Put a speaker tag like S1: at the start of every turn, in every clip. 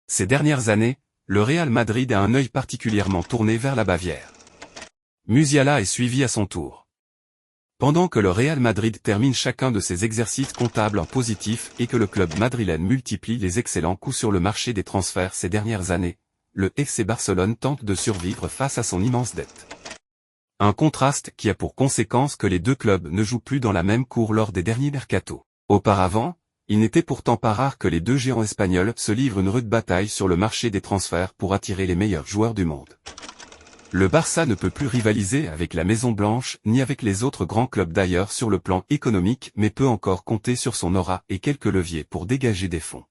S1: Ces dernières années, le Real Madrid a un œil particulièrement tourné vers la Bavière. Musiala est suivi à son tour. Pendant que le Real Madrid termine chacun de ses exercices comptables en positif et que le club madrilène multiplie les excellents coups sur le marché des transferts ces dernières années, le FC Barcelone tente de survivre face à son immense dette. Un contraste qui a pour conséquence que les deux clubs ne jouent plus dans la même cour lors des derniers mercatos. Auparavant, il n'était pourtant pas rare que les deux géants espagnols se livrent une rude bataille sur le marché des transferts pour attirer les meilleurs joueurs du monde. Le Barça ne peut plus rivaliser avec la Maison Blanche ni avec les autres grands clubs d'ailleurs sur le plan économique mais peut encore compter sur son aura et quelques leviers pour dégager des fonds.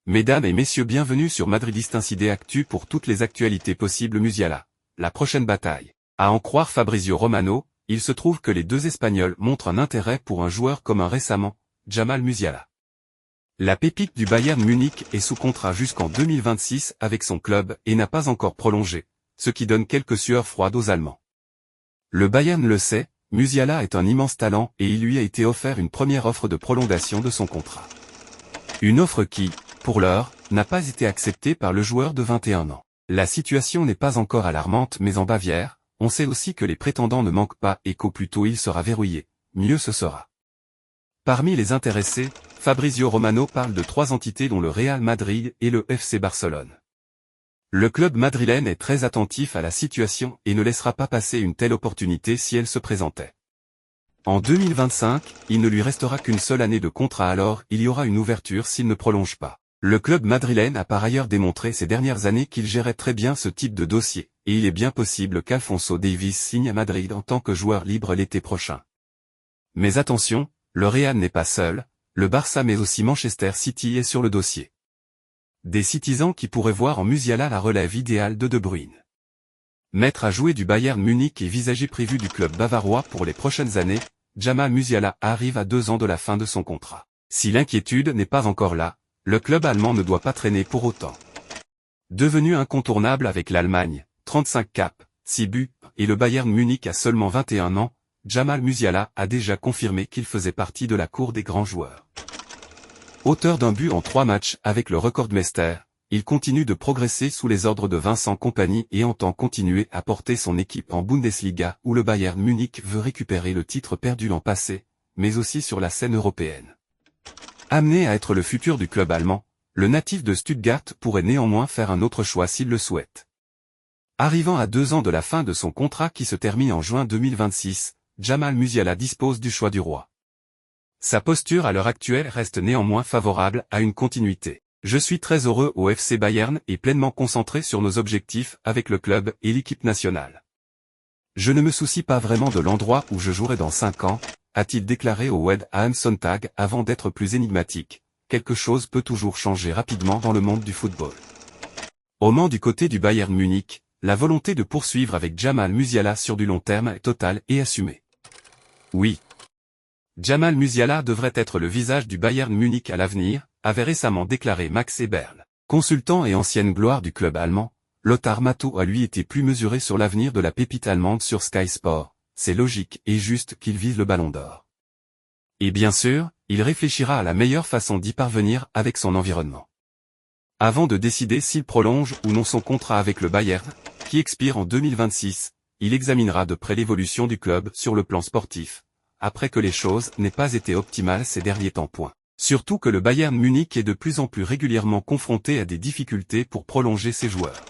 S1: Mesdames et messieurs, bienvenue sur Madridiste Incidé Actu pour toutes les actualités possibles. Musiala, la prochaine bataille. À en croire Fabrizio Romano, il se trouve que les deux Espagnols montrent un intérêt pour un joueur commun récemment, Jamal Musiala. La pépite du Bayern Munich est sous contrat jusqu'en 2026 avec son club et n'a pas encore prolongé, ce qui donne quelques sueurs froides aux Allemands. Le Bayern le sait, Musiala est un immense talent et il lui a été offert une première offre de prolongation de son contrat. Une offre qui, pour l'heure, n'a pas été acceptée par le joueur de 21 ans. La situation n'est pas encore alarmante mais en Bavière, on sait aussi que les prétendants ne manquent pas et qu'au plus tôt il sera verrouillé, mieux ce sera. Parmi les intéressés, Fabrizio Romano parle de 3 entités dont le Real Madrid et le FC Barcelone. Le club madrilène est très attentif à la situation et ne laissera pas passer une telle opportunité si elle se présentait. En 2025, il ne lui restera qu'une seule année de contrat, alors il y aura une ouverture s'il ne prolonge pas. Le club madrilène a par ailleurs démontré ces dernières années qu'il gérait très bien ce type de dossier, et il est bien possible qu'Alphonso Davies signe à Madrid en tant que joueur libre l'été prochain. Mais attention, le Real n'est pas seul, le Barça mais aussi Manchester City est sur le dossier. Des citizens qui pourraient voir en Musiala la relève idéale de De Bruyne. Maître à jouer du Bayern Munich et visager prévu du club bavarois pour les prochaines années, Jamal Musiala arrive à 2 ans de la fin de son contrat. Si l'inquiétude n'est pas encore là, le club allemand ne doit pas traîner pour autant. Devenu incontournable avec l'Allemagne, 35 capes, 6 buts, et le Bayern Munich a seulement 21 ans, Jamal Musiala a déjà confirmé qu'il faisait partie de la cour des grands joueurs. Auteur d'un but en 3 matchs avec le Rekordmeister, il continue de progresser sous les ordres de Vincent Kompany et entend continuer à porter son équipe en Bundesliga où le Bayern Munich veut récupérer le titre perdu l'an passé, mais aussi sur la scène européenne. Amené à être le futur du club allemand, le natif de Stuttgart pourrait néanmoins faire un autre choix s'il le souhaite. Arrivant à 2 ans de la fin de son contrat qui se termine en juin 2026, Jamal Musiala dispose du choix du roi. Sa posture à l'heure actuelle reste néanmoins favorable à une continuité. Je suis très heureux au FC Bayern et pleinement concentré sur nos objectifs avec le club et l'équipe nationale. Je ne me soucie pas vraiment de l'endroit où je jouerai dans 5 ans, a-t-il déclaré au Wed am Sonntag avant d'être plus énigmatique. Quelque chose peut toujours changer rapidement dans le monde du football. Au Mans du côté du Bayern Munich, la volonté de poursuivre avec Jamal Musiala sur du long terme est totale et assumée. Oui. Jamal Musiala devrait être le visage du Bayern Munich à l'avenir, avait récemment déclaré Max Eberl. Consultant et ancienne gloire du club allemand, Lothar Matthäus a lui été plus mesuré sur l'avenir de la pépite allemande sur Sky Sport. C'est logique et juste qu'il vise le Ballon d'Or. Et bien sûr, il réfléchira à la meilleure façon d'y parvenir avec son environnement. Avant de décider s'il prolonge ou non son contrat avec le Bayern, qui expire en 2026, il examinera de près l'évolution du club sur le plan sportif, après que les choses n'aient pas été optimales ces derniers temps. Surtout que le Bayern Munich est de plus en plus régulièrement confronté à des difficultés pour prolonger ses joueurs.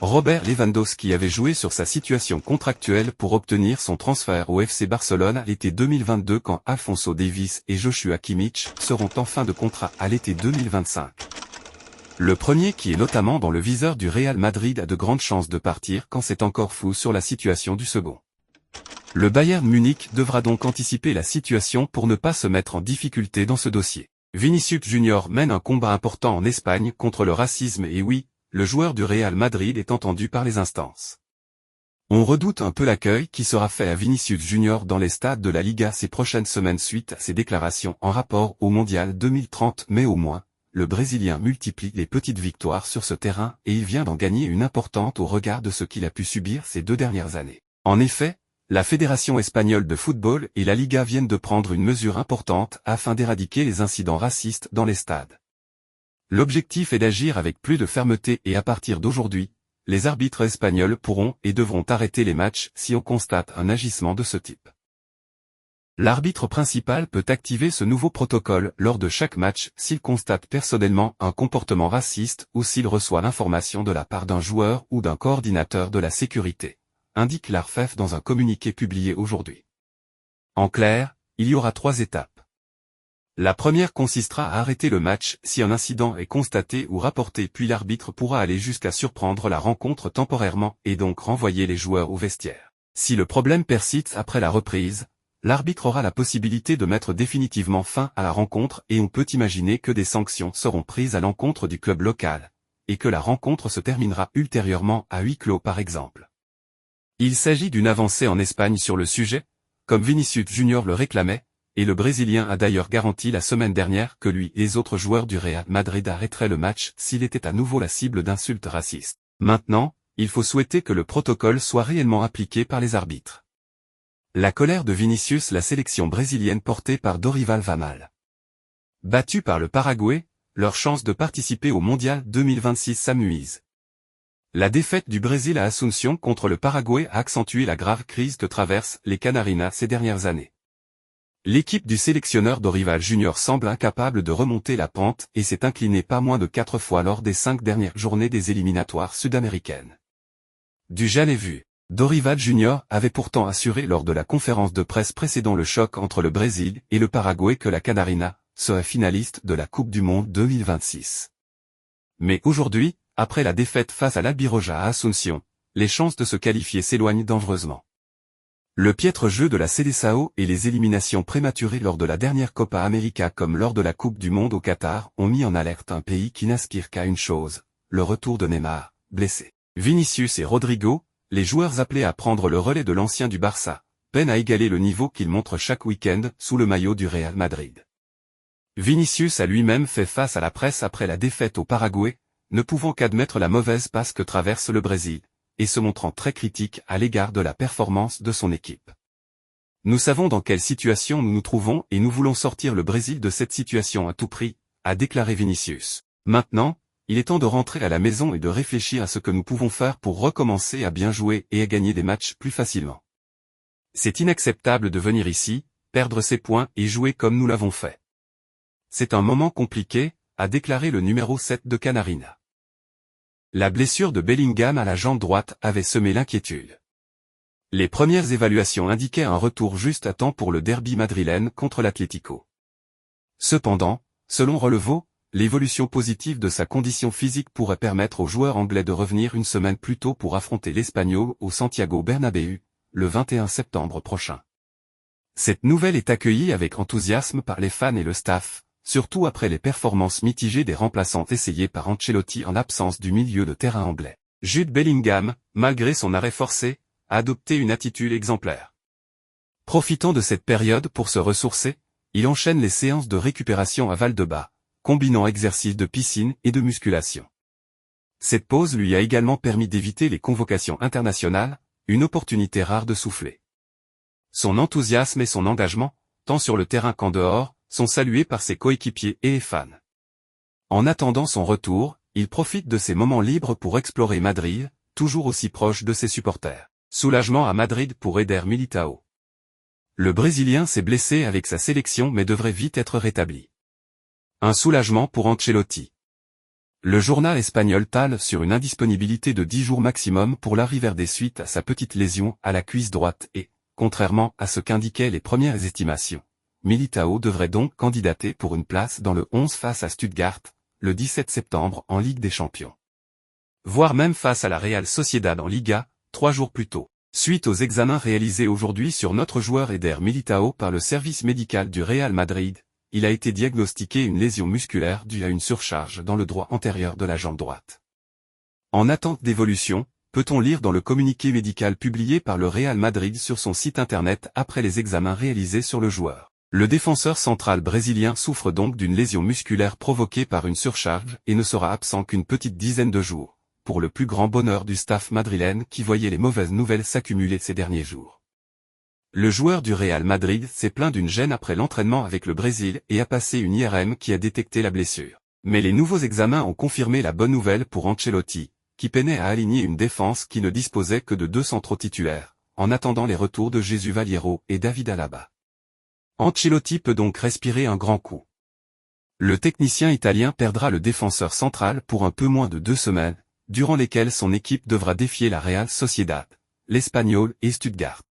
S1: Robert Lewandowski avait joué sur sa situation contractuelle pour obtenir son transfert au FC Barcelone à l'été 2022 quand Alphonso Davies et Joshua Kimmich seront en fin de contrat à l'été 2025. Le premier qui est notamment dans le viseur du Real Madrid a de grandes chances de partir quand c'est encore flou sur la situation du second. Le Bayern Munich devra donc anticiper la situation pour ne pas se mettre en difficulté dans ce dossier. Vinicius Junior mène un combat important en Espagne contre le racisme et oui, le joueur du Real Madrid est entendu par les instances. On redoute un peu l'accueil qui sera fait à Vinicius Junior dans les stades de la Liga ces prochaines semaines suite à ses déclarations en rapport au Mondial 2030 mais au moins, le Brésilien multiplie les petites victoires sur ce terrain et il vient d'en gagner une importante au regard de ce qu'il a pu subir ces 2 dernières années. En effet, la Fédération espagnole de football et la Liga viennent de prendre une mesure importante afin d'éradiquer les incidents racistes dans les stades. L'objectif est d'agir avec plus de fermeté et à partir d'aujourd'hui, les arbitres espagnols pourront et devront arrêter les matchs si on constate un agissement de ce type. L'arbitre principal peut activer ce nouveau protocole lors de chaque match s'il constate personnellement un comportement raciste ou s'il reçoit l'information de la part d'un joueur ou d'un coordinateur de la sécurité, indique l'ARFEF dans un communiqué publié aujourd'hui. En clair, il y aura 3 étapes. La première consistera à arrêter le match si un incident est constaté ou rapporté, puis l'arbitre pourra aller jusqu'à surprendre la rencontre temporairement et donc renvoyer les joueurs au vestiaire. Si le problème persiste après la reprise, l'arbitre aura la possibilité de mettre définitivement fin à la rencontre et on peut imaginer que des sanctions seront prises à l'encontre du club local, et que la rencontre se terminera ultérieurement à huis clos par exemple. Il s'agit d'une avancée en Espagne sur le sujet, comme Vinicius Junior le réclamait, et le Brésilien a d'ailleurs garanti la semaine dernière que lui et les autres joueurs du Real Madrid arrêteraient le match s'il était à nouveau la cible d'insultes racistes. Maintenant, il faut souhaiter que le protocole soit réellement appliqué par les arbitres. La colère de Vinicius, la sélection brésilienne portée par Dorival va mal. Battus par le Paraguay, leur chance de participer au Mondial 2026 s'amenuise. La défaite du Brésil à Asunción contre le Paraguay a accentué la grave crise que traversent les Canarinas ces dernières années. L'équipe du sélectionneur Dorival Junior semble incapable de remonter la pente et s'est inclinée pas moins de 4 fois lors des 5 dernières journées des éliminatoires sud-américaines. Du jamais vu. Dorival Junior avait pourtant assuré lors de la conférence de presse précédant le choc entre le Brésil et le Paraguay que la Canarina serait finaliste de la Coupe du Monde 2026. Mais aujourd'hui, après la défaite face à l'Albiroja à Asunción, les chances de se qualifier s'éloignent dangereusement. Le piètre jeu de la Seleção et les éliminations prématurées lors de la dernière Copa América comme lors de la Coupe du Monde au Qatar ont mis en alerte un pays qui n'aspire qu'à une chose, le retour de Neymar, blessé. Vinicius et Rodrigo, les joueurs appelés à prendre le relais de l'ancien du Barça, peinent à égaler le niveau qu'ils montrent chaque week-end sous le maillot du Real Madrid. Vinicius a lui-même fait face à la presse après la défaite au Paraguay, ne pouvant qu'admettre la mauvaise passe que traverse le Brésil, et se montrant très critique à l'égard de la performance de son équipe. Nous savons dans quelle situation nous nous trouvons et nous voulons sortir le Brésil de cette situation à tout prix, a déclaré Vinicius. Maintenant, il est temps de rentrer à la maison et de réfléchir à ce que nous pouvons faire pour recommencer à bien jouer et à gagner des matchs plus facilement. C'est inacceptable de venir ici, perdre ses points et jouer comme nous l'avons fait. C'est un moment compliqué, a déclaré le numéro 7 de Canarina. La blessure de Bellingham à la jambe droite avait semé l'inquiétude. Les premières évaluations indiquaient un retour juste à temps pour le derby madrilène contre l'Atlético. Cependant, selon Relevo, l'évolution positive de sa condition physique pourrait permettre aux joueurs anglais de revenir une semaine plus tôt pour affronter l'Espagnol au Santiago Bernabéu, le 21 septembre prochain. Cette nouvelle est accueillie avec enthousiasme par les fans et le staff, surtout après les performances mitigées des remplaçants essayées par Ancelotti en l'absence du milieu de terrain anglais. Jude Bellingham, malgré son arrêt forcé, a adopté une attitude exemplaire. Profitant de cette période pour se ressourcer, il enchaîne les séances de récupération à Valdebebas, combinant exercices de piscine et de musculation. Cette pause lui a également permis d'éviter les convocations internationales, une opportunité rare de souffler. Son enthousiasme et son engagement, tant sur le terrain qu'en dehors, sont salués par ses coéquipiers et fans. En attendant son retour, il profite de ses moments libres pour explorer Madrid, toujours aussi proche de ses supporters. Soulagement à Madrid pour Eder Militão. Le Brésilien s'est blessé avec sa sélection mais devrait vite être rétabli. Un soulagement pour Ancelotti. Le journal espagnol tale sur une indisponibilité de 10 jours maximum pour Larry Verde suite à sa petite lésion à la cuisse droite et, contrairement à ce qu'indiquaient les premières estimations, Militão devrait donc candidater pour une place dans le 11 face à Stuttgart, le 17 septembre en Ligue des Champions. Voire même face à la Real Sociedad en Liga, 3 jours plus tôt. Suite aux examens réalisés aujourd'hui sur notre joueur Eder Militão par le service médical du Real Madrid, il a été diagnostiqué une lésion musculaire due à une surcharge dans le droit antérieur de la jambe droite. En attente d'évolution, peut-on lire dans le communiqué médical publié par le Real Madrid sur son site internet après les examens réalisés sur le joueur. Le défenseur central brésilien souffre donc d'une lésion musculaire provoquée par une surcharge et ne sera absent qu'une petite dizaine de jours, pour le plus grand bonheur du staff madrilène qui voyait les mauvaises nouvelles s'accumuler ces derniers jours. Le joueur du Real Madrid s'est plaint d'une gêne après l'entraînement avec le Brésil et a passé une IRM qui a détecté la blessure. Mais les nouveaux examens ont confirmé la bonne nouvelle pour Ancelotti, qui peinait à aligner une défense qui ne disposait que de 2 centraux titulaires, en attendant les retours de Jesús Vallejo et David Alaba. Ancelotti peut donc respirer un grand coup. Le technicien italien perdra le défenseur central pour un peu moins de 2 semaines, durant lesquelles son équipe devra défier la Real Sociedad, l'Espanyol et Stuttgart.